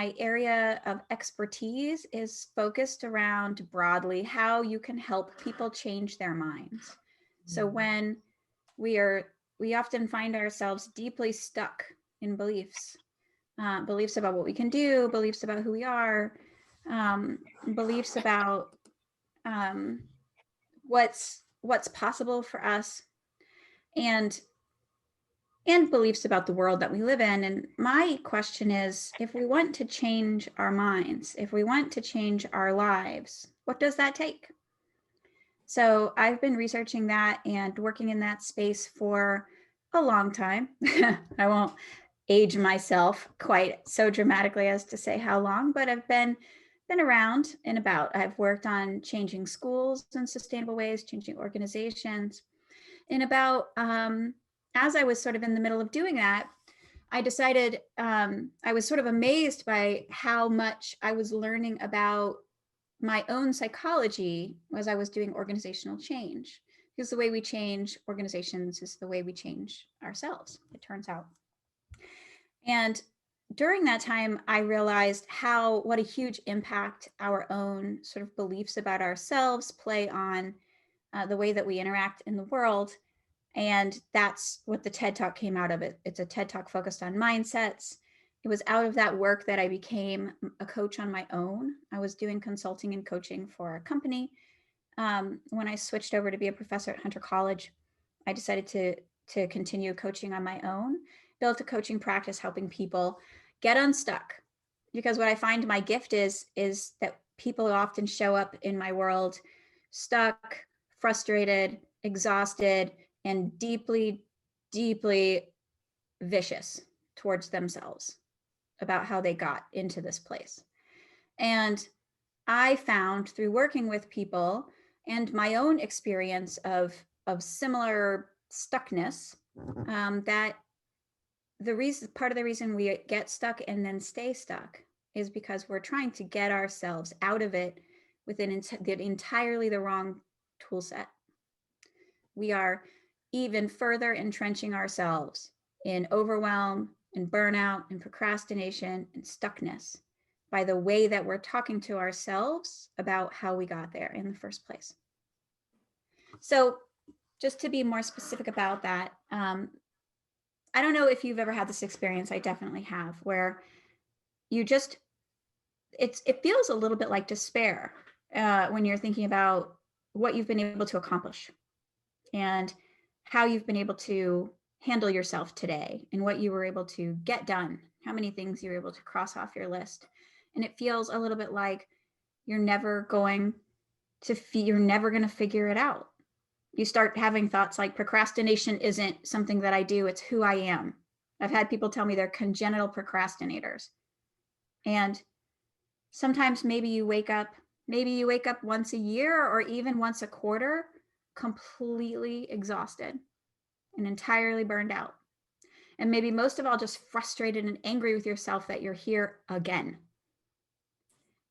my area of expertise is focused around broadly how you can help people change their minds. So when we often find ourselves deeply stuck in beliefs, beliefs about what we can do, beliefs about who we are, beliefs about what's possible for us, and beliefs about the world that we live in. And my question is, if we want to change our minds, if we want to change our lives, what does that take? So I've been researching that and working in that space for a long time. I won't age myself quite so dramatically as to say how long, but I've been around and about. I've worked on changing schools in sustainable ways, changing organizations. And about as I was sort of in the middle of doing that, I decided I was sort of amazed by how much I was learning about my own psychology as I was doing organizational change. Because the way we change organizations is the way we change ourselves, it turns out. And during that time, I realized what a huge impact our own sort of beliefs about ourselves play on the way that we interact in the world. And that's what the TED Talk came out of. It's a TED Talk focused on mindsets. It was out of that work that I became a coach on my own. I was doing consulting and coaching for a company. When I switched over to be a professor at Hunter College, I decided to continue coaching on my own, built a coaching practice helping people get unstuck. Because what I find my gift is that people often show up in my world stuck, frustrated, exhausted, and deeply, deeply vicious towards themselves about how they got into this place. And I found through working with people and my own experience of similar stuckness, that part of the reason we get stuck and then stay stuck is because we're trying to get ourselves out of it with entirely the wrong tool set. We are even further entrenching ourselves in overwhelm and burnout and procrastination and stuckness by the way that we're talking to ourselves about how we got there in the first place. So just to be more specific about that, I don't know if you've ever had this experience. I definitely have, where it feels a little bit like despair when you're thinking about what you've been able to accomplish and how you've been able to handle yourself today and what you were able to get done, how many things you were able to cross off your list. And it feels a little bit like you're never going to figure it out. You start having thoughts like procrastination isn't something that I do, it's who I am. I've had people tell me they're congenital procrastinators. And sometimes maybe you wake up once a year or even once a quarter, completely exhausted and entirely burned out. And maybe most of all, just frustrated and angry with yourself that you're here again.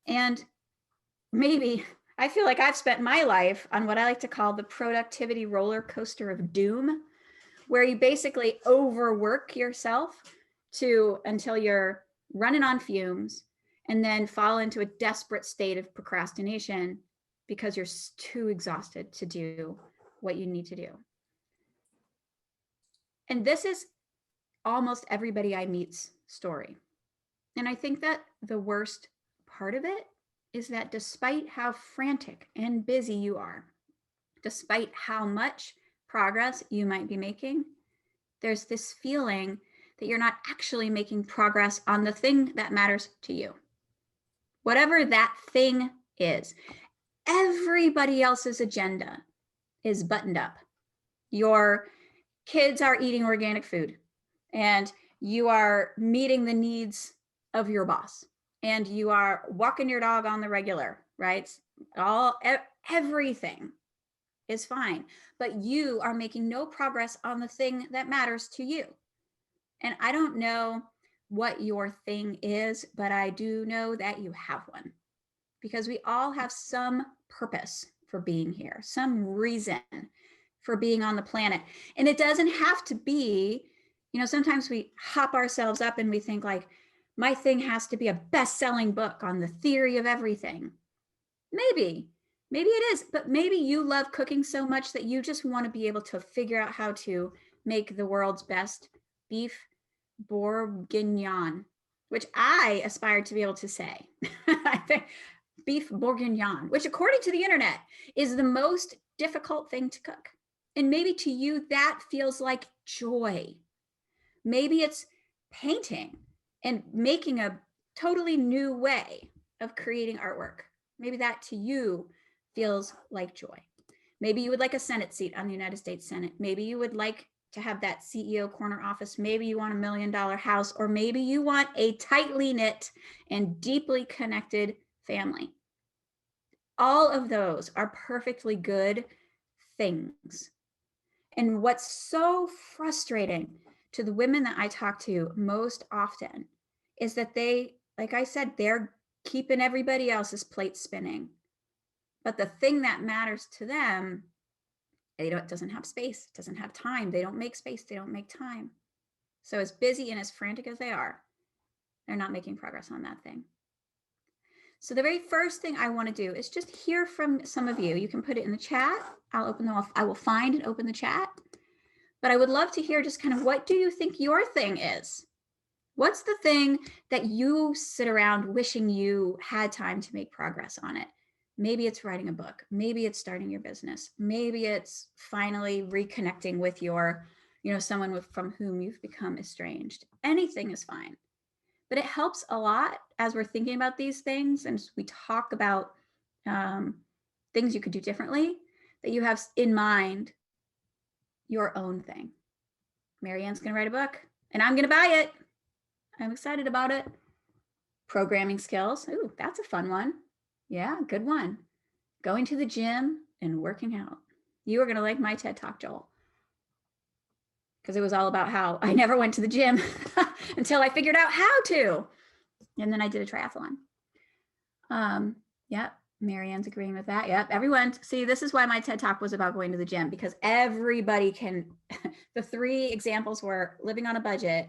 And maybe I feel like I've spent my life on what I like to call the productivity roller coaster of doom, where you basically overwork yourself until you're running on fumes and then fall into a desperate state of procrastination because you're too exhausted to do what you need to do. And this is almost everybody I meet's story. And I think that the worst part of it is that despite how frantic and busy you are, despite how much progress you might be making, there's this feeling that you're not actually making progress on the thing that matters to you. Whatever that thing is, everybody else's agenda is buttoned up. Your kids are eating organic food and you are meeting the needs of your boss and you are walking your dog on the regular, right? Everything is fine, but you are making no progress on the thing that matters to you. And I don't know what your thing is, but I do know that you have one, because we all have some purpose for being here, some reason for being on the planet. And it doesn't have to be, sometimes we hop ourselves up and we think like, My thing has to be a best-selling book on the theory of everything. Maybe it is, but maybe you love cooking so much that you just want to be able to figure out how to make the world's best beef bourguignon, which I aspire to be able to say. I think beef bourguignon, which according to the internet is the most difficult thing to cook. And maybe to you that feels like joy. Maybe it's painting and making a totally new way of creating artwork. Maybe that to you feels like joy. Maybe you would like a Senate seat on the United States Senate. Maybe you would like to have that CEO corner office. Maybe you want $1 million house, or maybe you want a tightly knit and deeply connected family. All of those are perfectly good things. And what's so frustrating to the women that I talk to most often is that they, like I said, they're keeping everybody else's plate spinning. But the thing that matters to them, it doesn't have space, it doesn't have time. They don't make space, they don't make time. So as busy and as frantic as they are, they're not making progress on that thing. So the very first thing I want to do is just hear from some of you. You can put it in the chat. I will find and open the chat. But I would love to hear just kind of, what do you think your thing is? What's the thing that you sit around wishing you had time to make progress on it? Maybe it's writing a book. Maybe it's starting your business. Maybe it's finally reconnecting with your, someone from whom you've become estranged. Anything is fine. But it helps a lot as we're thinking about these things and we talk about things you could do differently, that you have in mind your own thing. Marianne's going to write a book and I'm going to buy it. I'm excited about it. Programming skills. Ooh, that's a fun one. Yeah, good one. Going to the gym and working out. You are going to like my TED Talk, Joel, because it was all about how I never went to the gym until I figured out how to. And then I did a triathlon. Yep. Marianne's agreeing with that. Yep. Everyone, see, this is why my TED Talk was about going to the gym, because everybody can, the 3 examples were living on a budget,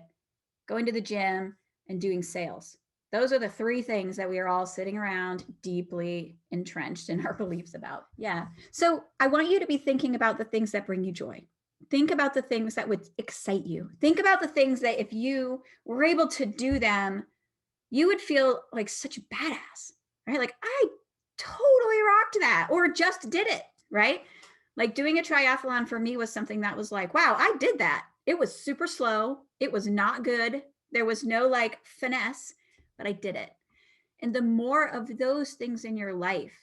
going to the gym, and doing sales. Those are the 3 things that we are all sitting around deeply entrenched in our beliefs about. Yeah. So I want you to be thinking about the things that bring you joy. Think about the things that would excite you. Think about the things that if you were able to do them, you would feel like such a badass, right? Like, I totally rocked that, or just did it, right? Like doing a triathlon for me was something that was like, wow, I did that. It was super slow. It was not good. There was no like finesse, but I did it. And the more of those things in your life,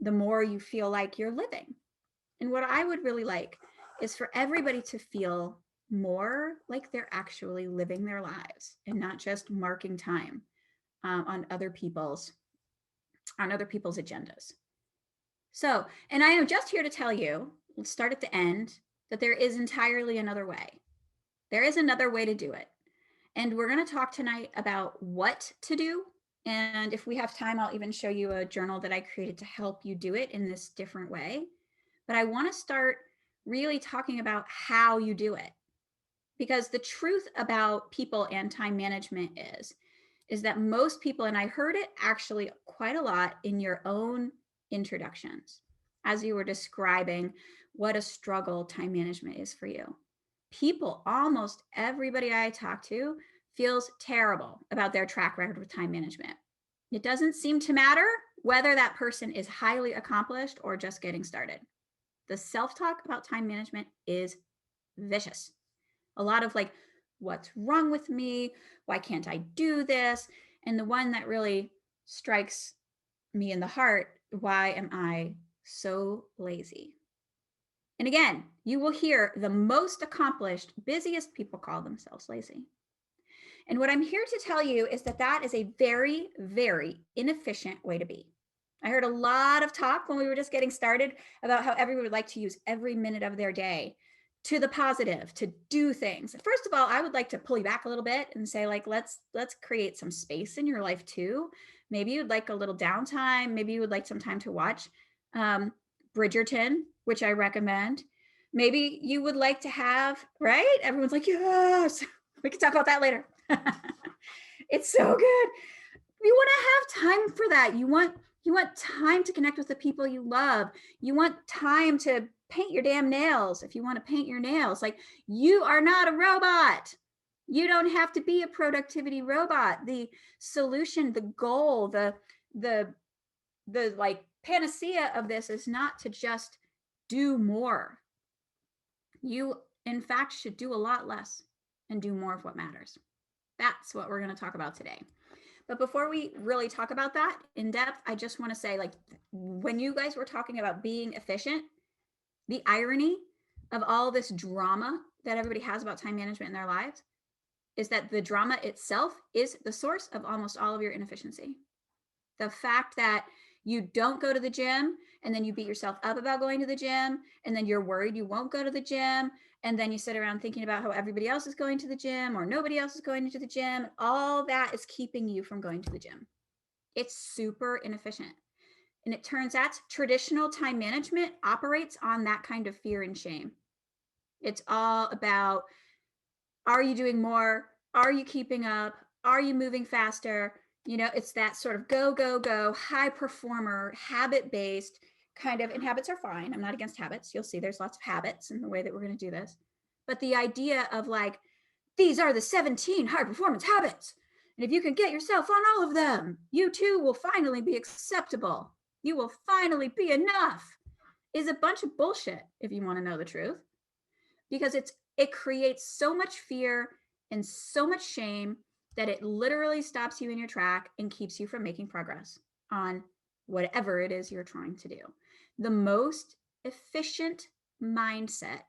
the more you feel like you're living. And what I would really like is for everybody to feel more like they're actually living their lives and not just marking time on other people's agendas. So, and I am just here to tell you, let's start at the end, that there is entirely another way. There is another way to do it. And we're going to talk tonight about what to do. And if we have time, I'll even show you a journal that I created to help you do it in this different way. But I want to start really talking about how you do it. Because the truth about people and time management is that most people, and I heard it actually quite a lot in your own introductions, as you were describing what a struggle time management is for you. People, almost everybody I talk to, feels terrible about their track record with time management. It doesn't seem to matter whether that person is highly accomplished or just getting started. The self-talk about time management is vicious. A lot of like, what's wrong with me? Why can't I do this? And the one that really strikes me in the heart, why am I so lazy? And again, you will hear the most accomplished, busiest people call themselves lazy. And what I'm here to tell you is that that is a very, very inefficient way to be. I heard a lot of talk when we were just getting started about how everyone would like to use every minute of their day to the positive, to do things. First of all, I would like to pull you back a little bit and say, like, let's create some space in your life too. Maybe you'd like a little downtime. Maybe you would like some time to watch Bridgerton, which I recommend. Maybe you would like to have, right? Everyone's like, yes, we can talk about that later. It's so good. You want to have time for that. You want time to connect with the people you love. You want time to paint your damn nails if you want to paint your nails. Like, you are not a robot. You don't have to be a productivity robot. The solution, the goal, the like panacea of this is not to just do more. You, in fact, should do a lot less and do more of what matters. That's what we're going to talk about today. But before we really talk about that in depth, I just want to say, like, when you guys were talking about being efficient, the irony of all this drama that everybody has about time management in their lives is that the drama itself is the source of almost all of your inefficiency. The fact that you don't go to the gym and then you beat yourself up about going to the gym, and then you're worried you won't go to the gym, and then you sit around thinking about how everybody else is going to the gym or nobody else is going to the gym, all that is keeping you from going to the gym. It's super inefficient. And it turns out traditional time management operates on that kind of fear and shame. It's all about, are you doing more? Are you keeping up? Are you moving faster? You know, it's that sort of go, go, go, high performer, habit-based kind of, and habits are fine. I'm not against habits. You'll see there's lots of habits in the way that we're going to do this. But the idea of like, these are the 17 high performance habits. And if you can get yourself on all of them, you too will finally be acceptable. You will finally be enough, is a bunch of bullshit, if you want to know the truth. Because it creates so much fear and so much shame that it literally stops you in your track and keeps you from making progress on whatever it is you're trying to do. The most efficient mindset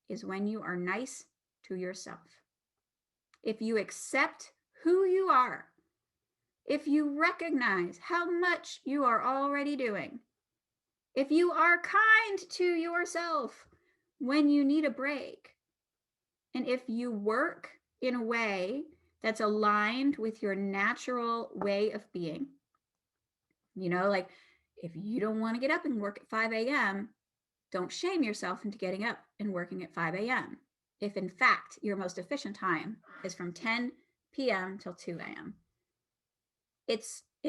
is when you are nice to yourself. If you accept who you are, if you recognize how much you are already doing, if you are kind to yourself when you need a break, and if you work in a way that's aligned with your natural way of being, you know, like if you don't want to get up and work at 5 a.m., don't shame yourself into getting up and working at 5 a.m. If in fact your most efficient time is from 10 p.m. till 2 a.m.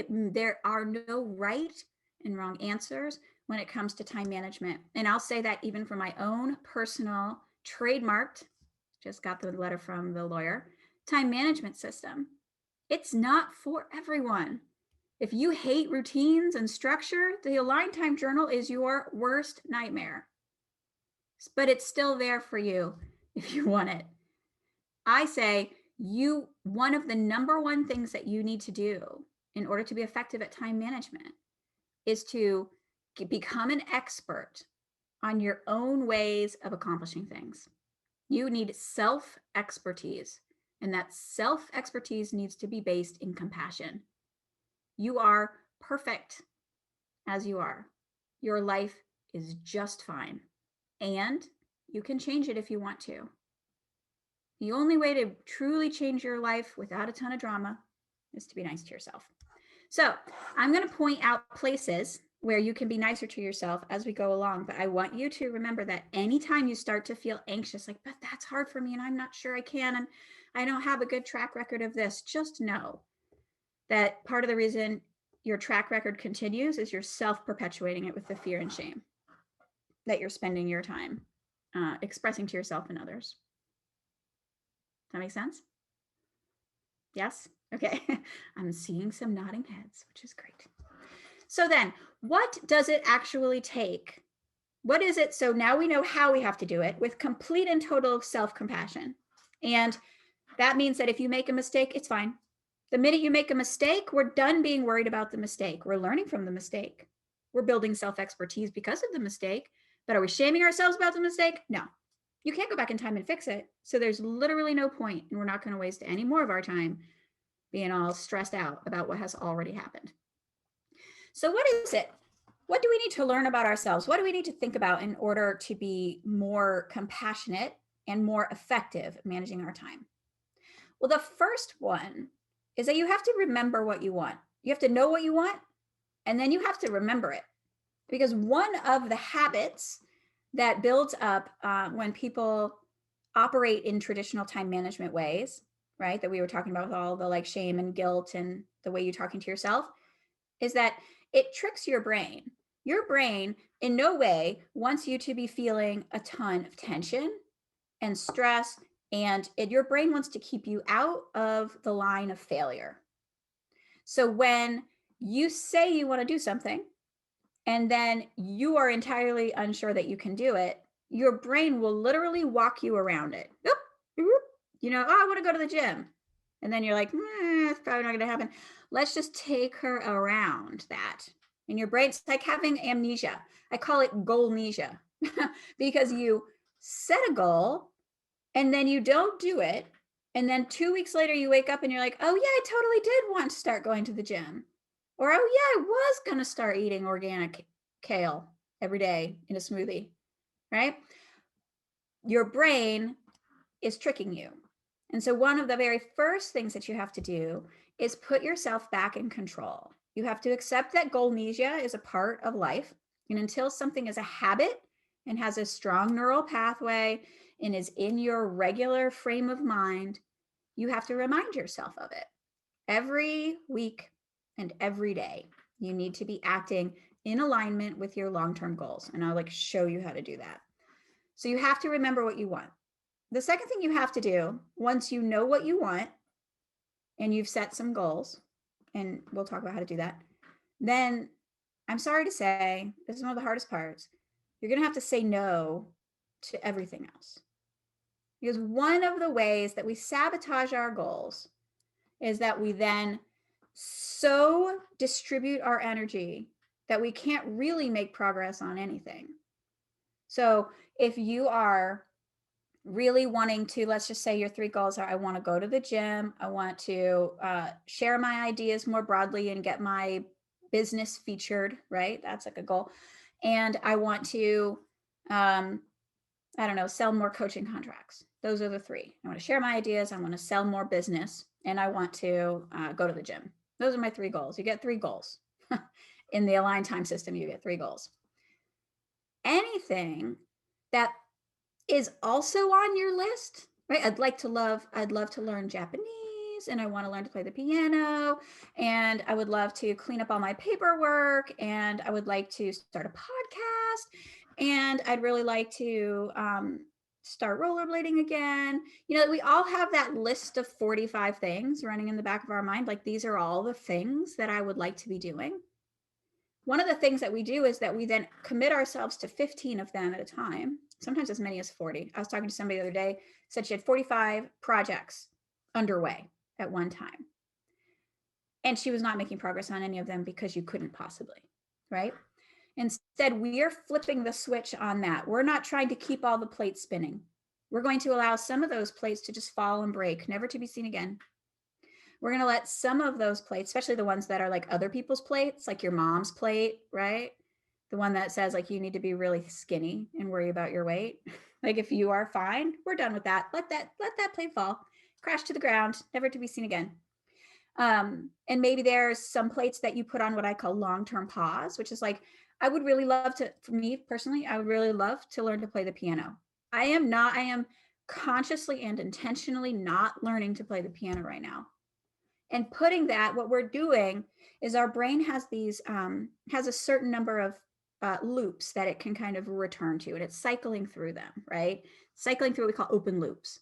There are no right and wrong answers when it comes to time management. And I'll say that even for my own personal trademarked, just got the letter from the lawyer, time management system. It's not for everyone. If you hate routines and structure, the Aligned Time Journal is your worst nightmare. But it's still there for you if you want it. I say one of the number one things that you need to do in order to be effective at time management is to become an expert on your own ways of accomplishing things. You need self-expertise, and that self-expertise needs to be based in compassion. You are perfect as you are. Your life is just fine, and you can change it if you want to. The only way to truly change your life without a ton of drama is to be nice to yourself. So I'm going to point out places where you can be nicer to yourself as we go along. But I want you to remember that anytime you start to feel anxious, like, but that's hard for me and I'm not sure I can, and I don't have a good track record of this, just know that part of the reason your track record continues is you're self-perpetuating it with the fear and shame that you're spending your time expressing to yourself and others. Does that make sense? Yes? Okay. I'm seeing some nodding heads, which is great. So then, what does it actually take? What is it? So now we know how we have to do it with complete and total self-compassion. And that means that if you make a mistake, it's fine. The minute you make a mistake, we're done being worried about the mistake. We're learning from the mistake. We're building self-expertise because of the mistake. But are we shaming ourselves about the mistake? No. You can't go back in time and fix it. So there's literally no point, and we're not going to waste any more of our time being all stressed out about what has already happened. So what is it? What do we need to learn about ourselves? What do we need to think about in order to be more compassionate and more effective at managing our time? Well, the first one is that you have to remember what you want. You have to know what you want, and then you have to remember it. Because one of the habits that builds up when people operate in traditional time management ways, right? That we were talking about with all the like shame and guilt and the way you're talking to yourself, is that it tricks your brain. Your brain in no way wants you to be feeling a ton of tension and stress, and your brain wants to keep you out of the line of failure. So when you say you want to do something and then you are entirely unsure that you can do it, your brain will literally walk you around it. You know, oh, I want to go to the gym. And then you're like, it's probably not going to happen. Let's just take her around that. And your brain's like having amnesia. I call it goalmnesia because you set a goal and then you don't do it. And then 2 weeks later, you wake up and you're like, oh, yeah, I totally did want to start going to the gym. Or, oh, yeah, I was going to start eating organic kale every day in a smoothie, right? Your brain is tricking you. And so one of the very first things that you have to do is put yourself back in control. You have to accept that goalmnesia is a part of life. And until something is a habit and has a strong neural pathway and is in your regular frame of mind, you have to remind yourself of it. Every week and every day, you need to be acting in alignment with your long-term goals. And I'll like show you how to do that. So you have to remember what you want. The second thing you have to do, once you know what you want and you've set some goals, and we'll talk about how to do that, then I'm sorry to say, this is one of the hardest parts, you're going to have to say no to everything else. Because one of the ways that we sabotage our goals is that we then so distribute our energy that we can't really make progress on anything. So if you are really wanting to, let's just say your 3 goals are, I want to go to the gym, I want to share my ideas more broadly and get my business featured, right? That's like a goal. And I want to, I don't know, sell more coaching contracts. Those are the 3. I want to share my ideas, I want to sell more business, and I want to go to the gym. Those are my 3 goals. You get 3 goals. In the aligned time system, you get 3 goals. Anything that is also on your list, right? I'd love to learn Japanese, and I want to learn to play the piano, and I would love to clean up all my paperwork, and I would like to start a podcast, and I'd really like to start rollerblading again. You know, we all have that list of 45 things running in the back of our mind. Like, these are all the things that I would like to be doing. One of the things that we do is that we then commit ourselves to 15 of them at a time, sometimes as many as 40. I was talking to somebody the other day, said she had 45 projects underway at one time. And she was not making progress on any of them because you couldn't possibly, right? Instead, we are flipping the switch on that. We're not trying to keep all the plates spinning. We're going to allow some of those plates to just fall and break, never to be seen again. We're going to let some of those plates, especially the ones that are like other people's plates, like your mom's plate, right? The one that says like you need to be really skinny and worry about your weight. Like if you are fine, we're done with that. Let that plate fall, crash to the ground, never to be seen again. And maybe there's some plates that you put on what I call long-term pause, which is like, I would really love to, for me personally, I would really love to learn to play the piano. I am consciously and intentionally not learning to play the piano right now. And putting that, what we're doing is our brain has these, has a certain number of loops that it can kind of return to, and it's cycling through them, right? Cycling through what we call open loops.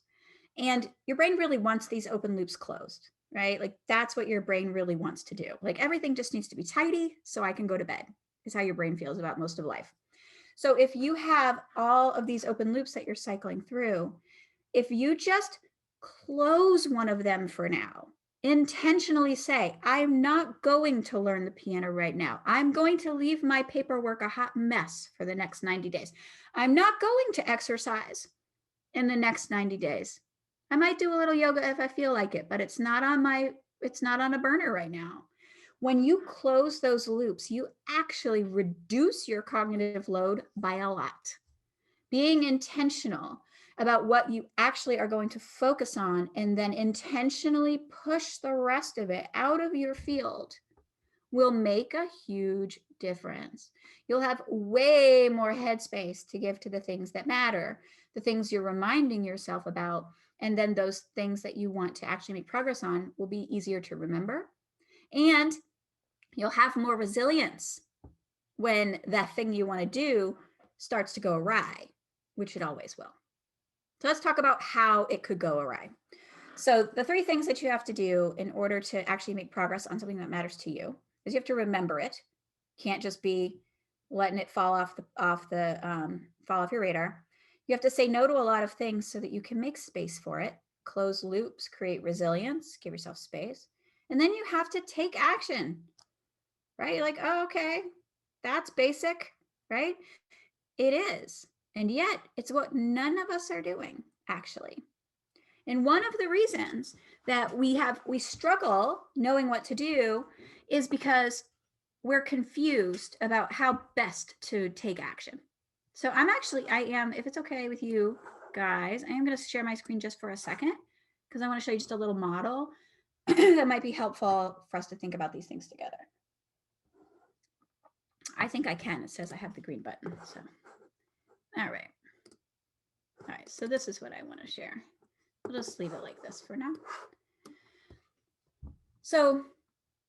And your brain really wants these open loops closed, right? Like that's what your brain really wants to do. Like everything just needs to be tidy so I can go to bed, is how your brain feels about most of life. So if you have all of these open loops that you're cycling through, if you just close one of them for now, intentionally say, I'm not going to learn the piano right now. I'm going to leave my paperwork a hot mess for the next 90 days. I'm not going to exercise in the next 90 days. I might do a little yoga if I feel like it, but it's not on a burner right now. When you close those loops, you actually reduce your cognitive load by a lot. Being intentional about what you actually are going to focus on and then intentionally push the rest of it out of your field will make a huge difference. You'll have way more headspace to give to the things that matter, the things you're reminding yourself about, And then those things that you want to actually make progress on will be easier to remember. And you'll have more resilience when that thing you want to do starts to go awry, which it always will. So let's talk about how it could go awry. So the 3 things that you have to do in order to actually make progress on something that matters to you is you have to remember it. Can't just be letting it fall off your radar. You have to say no to a lot of things so that you can make space for it. Close loops, create resilience, give yourself space. And then you have to take action, right? You're like, oh, okay, that's basic, right? It is. And yet it's what none of us are doing, actually. And one of the reasons that we struggle knowing what to do is because we're confused about how best to take action. So if it's okay with you guys, I am going to share my screen just for a second because I want to show you just a little model that might be helpful for us to think about these things together. I think I can. It says I have the green button. So, all right. All right. So this is what I want to share. We'll just leave it like this for now. So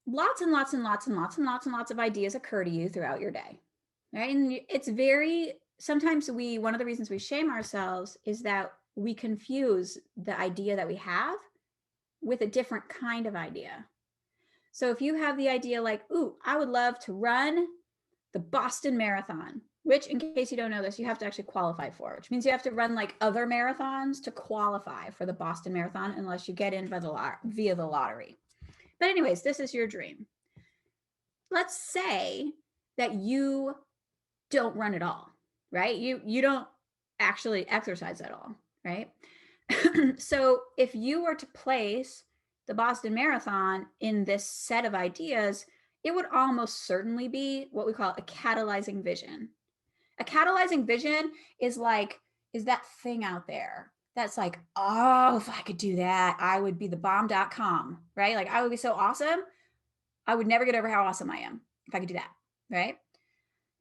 lots and lots and lots and lots and lots and lots of ideas occur to you throughout your day, right? And it's sometimes one of the reasons we shame ourselves is that we confuse the idea that we have with a different kind of idea. So if you have the idea like, ooh, I would love to run the Boston Marathon, which, in case you don't know this, you have to actually qualify for, which means you have to run like other marathons to qualify for the Boston Marathon unless you get in via the lottery. But anyways, this is your dream. Let's say that you don't run at all, right? You don't actually exercise at all, right? So if you were to place the Boston Marathon in this set of ideas, it would almost certainly be what we call a catalyzing vision. A catalyzing vision is that thing out there that's like, oh, if I could do that, I would be the bomb.com, right? Like I would be so awesome. I would never get over how awesome I am if I could do that, right?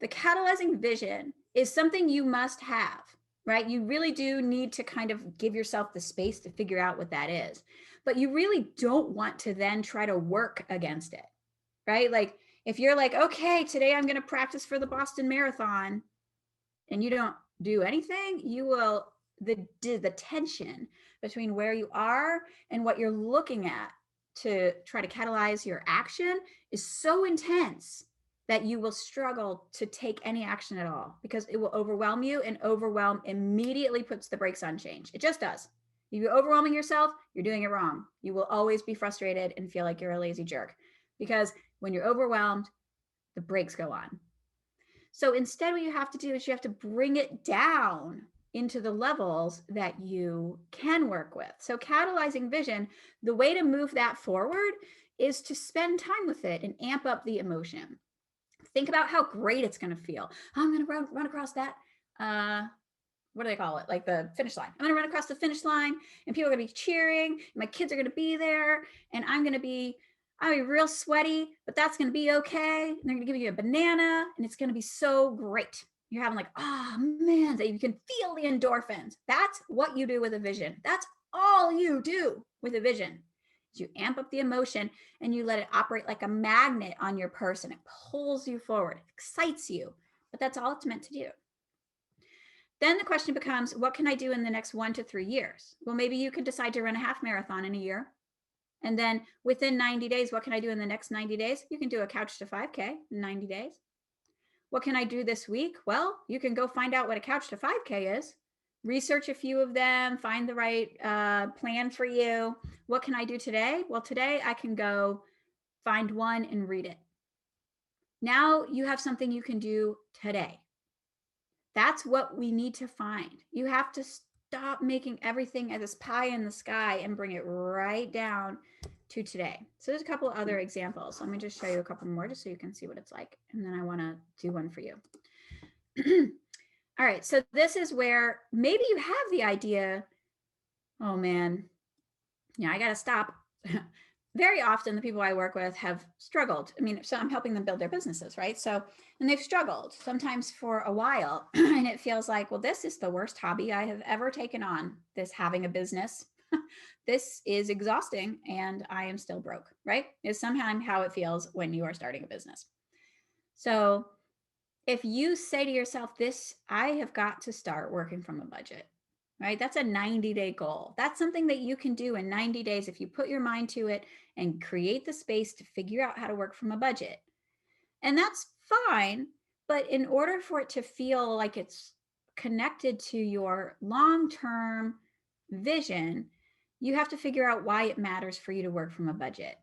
The catalyzing vision is something you must have, right? You really do need to kind of give yourself the space to figure out what that is. But you really don't want to then try to work against it, right? Like if you're like, okay, today I'm going to practice for the Boston Marathon and you don't do anything, the tension between where you are and what you're looking at to try to catalyze your action is so intense that you will struggle to take any action at all because it will overwhelm you, and overwhelm immediately puts the brakes on change. It just does. If you're overwhelming yourself, you're doing it wrong. You will always be frustrated and feel like you're a lazy jerk because when you're overwhelmed, the brakes go on. So instead, what you have to do is you have to bring it down into the levels that you can work with. So catalyzing vision, the way to move that forward is to spend time with it and amp up the emotion. Think about how great it's going to feel. I'm going to run across that, what do they call it? Like the finish line. I'm going to run across the finish line and people are going to be cheering. And my kids are going to be there and I'll be real sweaty, but that's going to be okay. And they're going to give you a banana and it's going to be so great. You're having like, oh man, that you can feel the endorphins. That's what you do with a vision. That's all you do with a vision. You amp up the emotion and you let it operate like a magnet on your person. It pulls you forward, it excites you, but that's all it's meant to do. Then the question becomes, what can I do in the next 1 to 3 years? Well, maybe you could decide to run a half marathon in a year. And then within 90 days, what can I do in the next 90 days? You can do a couch to 5K in 90 days. What can I do this week? Well, you can go find out what a couch to 5K is. Research a few of them, find the right plan for you. What can I do today? Well, today I can go find one and read it. Now you have something you can do today. That's what we need to find. You have to stop making everything as this pie in the sky and bring it right down to today. So there's a couple of other examples. Let me just show you a couple more just so you can see what it's like. And then I want to do one for you. All right, so this is where maybe you have the idea, oh man, I got to stop. Very often the people I work with have struggled. So I'm helping them build their businesses, right? So, and they've struggled sometimes for a while and it feels like, well, this is the worst hobby I have ever taken on, this having a business. This is exhausting and I am still broke, right? Is somehow how it feels when you are starting a business. So if you say to yourself, I have got to start working from a budget, right? That's a 90-day goal. That's something that you can do in 90 days if you put your mind to it and create the space to figure out how to work from a budget. And that's fine. But in order for it to feel like it's connected to your long-term vision, you have to figure out why it matters for you to work from a budget.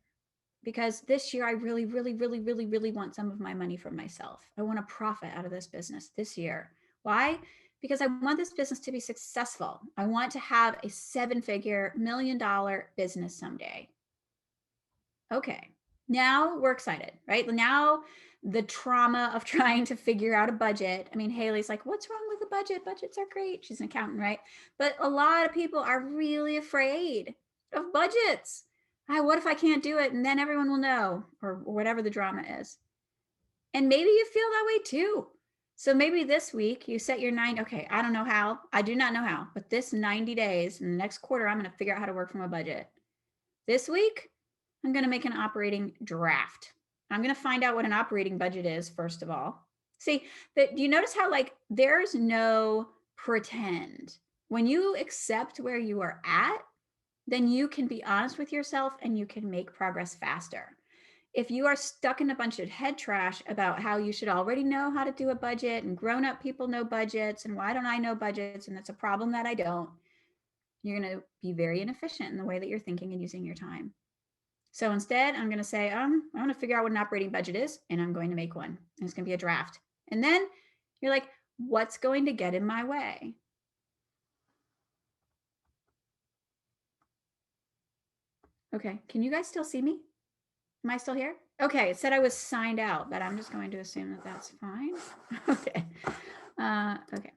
Because this year I really, really, really, really, really want some of my money for myself. I want to profit out of this business this year. Why? Because I want this business to be successful. I want to have a 7-figure, $1 million business someday. Okay, now we're excited, right? Now the trauma of trying to figure out a budget. I mean, Haley's like, what's wrong with the budget? Budgets are great. She's an accountant, right? But a lot of people are really afraid of budgets. What if I can't do it? And then everyone will know, or whatever the drama is. And maybe you feel that way too. So maybe this week you set your okay, I don't know how. I do not know how, but this 90 days in the next quarter, I'm going to figure out how to work from a budget. This week, I'm going to make an operating draft. I'm going to find out what an operating budget is, first of all. See, do you notice how there's no pretend? When you accept where you are at, then you can be honest with yourself and you can make progress faster. If you are stuck in a bunch of head trash about how you should already know how to do a budget and grown-up people know budgets and why don't I know budgets and it's a problem that I don't, you're going to be very inefficient in the way that you're thinking and using your time. So instead, I'm going to say, I want to figure out what an operating budget is, and I'm going to make one. And it's going to be a draft. And then you're like, what's going to get in my way? Okay, can you guys still see me? Am I still here? Okay, it said I was signed out, but I'm just going to assume that that's fine. Okay. Okay.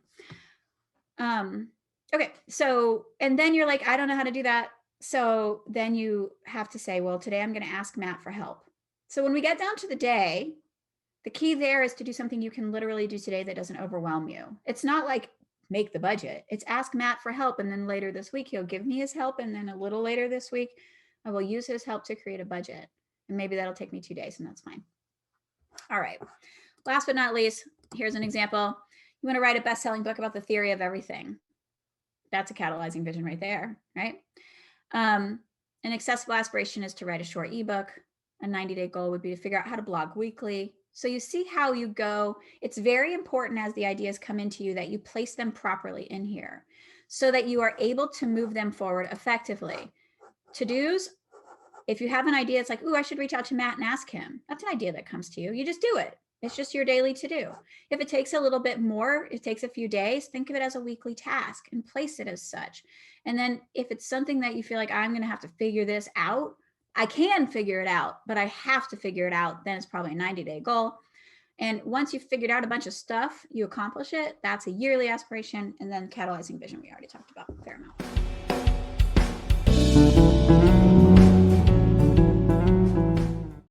Okay, so, and then you're like, I don't know how to do that. So then you have to say, well, today I'm going to ask Matt for help. So when we get down to the day, the key there is to do something you can literally do today that doesn't overwhelm you. It's not like make the budget. It's ask Matt for help. And then later this week, he'll give me his help. And then a little later this week, I will use his help to create a budget. And maybe that'll take me 2 days and that's fine. All right. Last but not least, here's an example. You want to write a best-selling book about the theory of everything. That's a catalyzing vision right there, right? An accessible aspiration is to write a short ebook. A 90-day goal would be to figure out how to blog weekly. So you see how you go. It's very important as the ideas come into you that you place them properly in here so that you are able to move them forward effectively. To-dos, if you have an idea, it's like, ooh, I should reach out to Matt and ask him. That's an idea that comes to you. You just do it. It's just your daily to-do. If it takes a little bit more, it takes a few days, think of it as a weekly task and place it as such. And then if it's something that you feel like I'm going to have to figure this out, I can figure it out, but I have to figure it out, then it's probably a 90-day goal. And once you've figured out a bunch of stuff, you accomplish it. That's a yearly aspiration. And then catalyzing vision, we already talked about a fair amount.